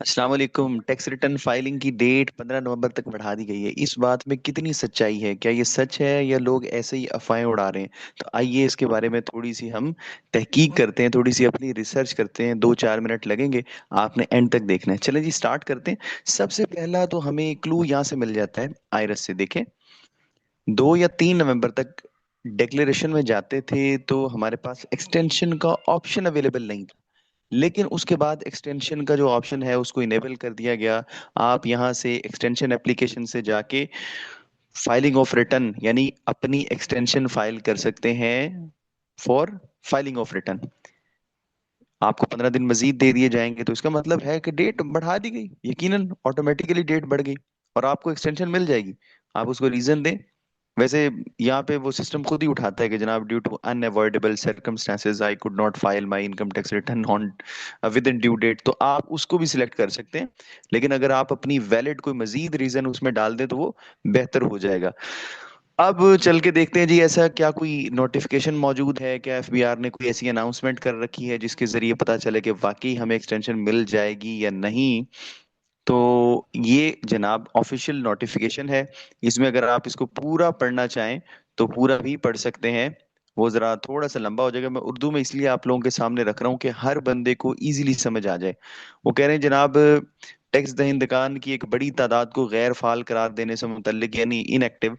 अस्सलाम वालेकुम। Tax return filing की डेट 15 नवंबर तक बढ़ा दी गई है। इस बात में कितनी सच्चाई है? क्या ये सच है या लोग ऐसे ही अफवाहें उड़ा रहे हैं? तो आइए इसके बारे में थोड़ी सी हम तहकीक करते हैं, थोड़ी सी अपनी रिसर्च करते हैं। 2-4 मिनट लगेंगे, आपने एंड तक देखना है। चलें जी, स्टार्ट करते हैं। सबसे पहला तो हमें क्लू यहाँ से मिल जाता है, आइरस से देखें। 2 या 3 नवंबर तक डिक्लेरेशन में जाते थे तो हमारे पास एक्सटेंशन का ऑप्शन अवेलेबल नहीं था, लेकिन उसके बाद एक्सटेंशन का जो ऑप्शन है उसको इनेबल कर दिया गया। आप यहां से एक्सटेंशन एप्लीकेशन से जाके फाइलिंग ऑफ रिटर्न यानी अपनी एक्सटेंशन फाइल कर सकते हैं फॉर फाइलिंग ऑफ रिटर्न। आपको 15 दिन मजीद दे दिए जाएंगे, तो इसका मतलब है कि डेट बढ़ा दी गई, यकीनन ऑटोमेटिकली डेट बढ़ गई और आपको एक्सटेंशन मिल जाएगी। आप उसको रीजन दें। वैसे यहाँ पे वो सिस्टम खुद ही उठाता है कि जनाब, due to unavoidable circumstances I could not file my income tax return on within due date, तो आप उसको भी सिलेक्ट कर सकते हैं। लेकिन अगर आप अपनी वैलिड कोई मजीद रीजन उसमें डाल दें तो वो बेहतर हो जाएगा। अब चल के देखते हैं जी, ऐसा क्या कोई नोटिफिकेशन मौजूद है? क्या एफबीआर ने कोई ऐसी अनाउंसमेंट कर रखी है जिसके जरिए पता चले कि वाकई हमें एक्सटेंशन मिल जाएगी या नहीं? तो ये जनाब ऑफिशियल नोटिफिकेशन है। इसमें अगर आप इसको पूरा पढ़ना चाहें तो पूरा भी पढ़ सकते हैं। वो जरा थोड़ा सा लंबा हो जाएगा, मैं उर्दू में इसलिए आप लोगों के सामने रख रहा हूँ कि हर बंदे को इजीली समझ आ जाए। वो कह रहे हैं जनाब, टैक्स दहिंदगान की एक बड़ी तादाद को गैर फाल करार देने से मुतल्लिक यानी इनएक्टिव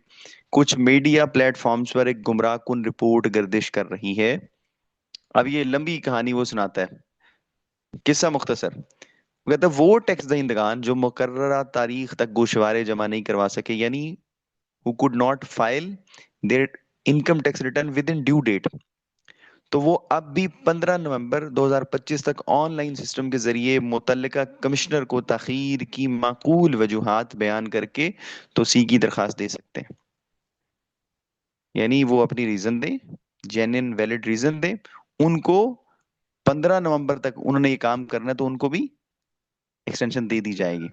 कुछ मीडिया प्लेटफॉर्म्स पर एक गुमराह कुन रिपोर्ट गर्दिश कर रही है। अब ये लंबी कहानी वो सुनाता है, किस्सा मुख्तसर। वो कहता है वो टैक्स दहिंदगान जो मुकर्ररा तारीख तक गोशवारे जमा नहीं करवा सके, यानी who could not file their income tax return within due date, तो वो अब भी 15 नवंबर 2025 तक ऑनलाइन सिस्टम के जरिए मुतल्लिका कमिश्नर को ताखीर की माकूल वजूहात बयान करके तोसी की दरखास्त दे सकते हैं। यानी वो अपनी रीजन दें, जेन्युइन वैलिड रीजन दें उनको। 15 नवंबर तक उन्होंने ये काम करना है तो उनको भी एक्सटेंशन दे दी जाएगी।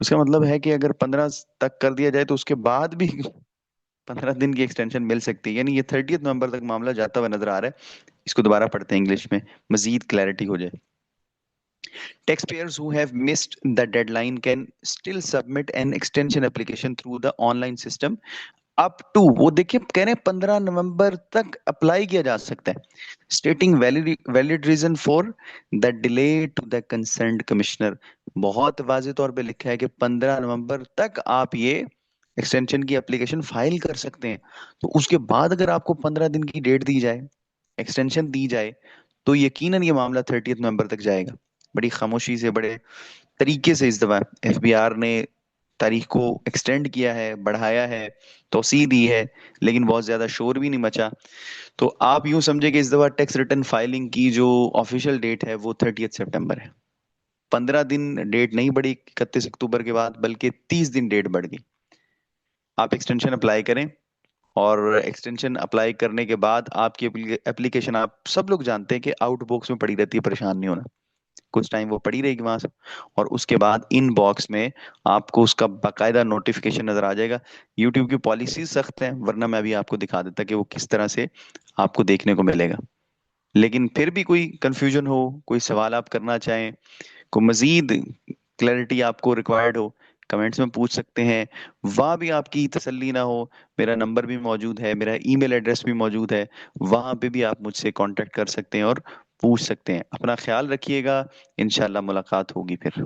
उसका मतलब है कि अगर 15 तक कर दिया जाए तो उसके बाद भी 15 दिन की एक्सटेंशन मिल सकती है। यानी ये 30 नवंबर तक मामला जाता हुआ नजर आ रहा है। इसको दोबारा पढ़ते हैं इंग्लिश में, मजीद क्लैरिटी हो जाए। Taxpayers who have missed the deadline can still submit an extension application through the online system up to, वो देखिए कह रहे हैं 15 नवंबर तक अप्लाई किया जा सकता है। Stating valid valid reason for the delay to the concerned commissioner, बहुत वाजे तौर पे लिखा है कि 15 नवंबर तक आप ये एक्सटेंशन की एप्लीकेशन फाइल कर सकते हैं। तो उसके बाद अगर आपको 15 दिन की डेट दी जाए, एक्सटेंशन दी जाए, तो यकीनन ये मामला 30 नवंबर तक जाएगा। बड़ी खामोशी से, बड़े तरीके से इस दफा एफबीआर ने तारीख को एक्सटेंड किया है, बढ़ाया है, तोसी दी है, लेकिन बहुत ज्यादा शोर भी नहीं मचा। तो आप यूं समझे कि इस दफा टैक्स रिटर्न फाइलिंग की जो ऑफिशियल डेट है वो 30 सितंबर है। 15 दिन डेट नहीं बढ़ी 31 अक्टूबर के बाद, बल्कि 30 दिन डेट बढ़ गई। आप एक्सटेंशन अप्लाई करें, और एक्सटेंशन अप्लाई करने के बाद आपकी एप्लीकेशन, आप सब लोग जानते हैं कि आउट बॉक्स में पड़ी रहती है, परेशान नहीं होना। कुछ टाइम वो पड़ी रहेगी वहां से, और उसके बाद इन बॉक्स में आपको उसका बाकायदा नोटिफिकेशन नजर आ जाएगा। यूट्यूब की पॉलिसी सख्त है, वरना मैं भी आपको दिखा देता कि वो किस तरह से आपको देखने को मिलेगा। लेकिन फिर भी कोई कंफ्यूजन हो, कोई सवाल आप करना चाहें, कोई मजीद क्लैरिटी आपको रिक्वायर्ड हो, कमेंट्स में पूछ सकते हैं। वहां भी आपकी तसल्ली ना हो, मेरा नंबर भी मौजूद है, मेरा ईमेल एड्रेस भी मौजूद है। वहां पे भी आप मुझसे कांटेक्ट कर सकते हैं और पूछ सकते हैं। अपना ख्याल रखिएगा। इंशाल्लाह मुलाकात होगी फिर।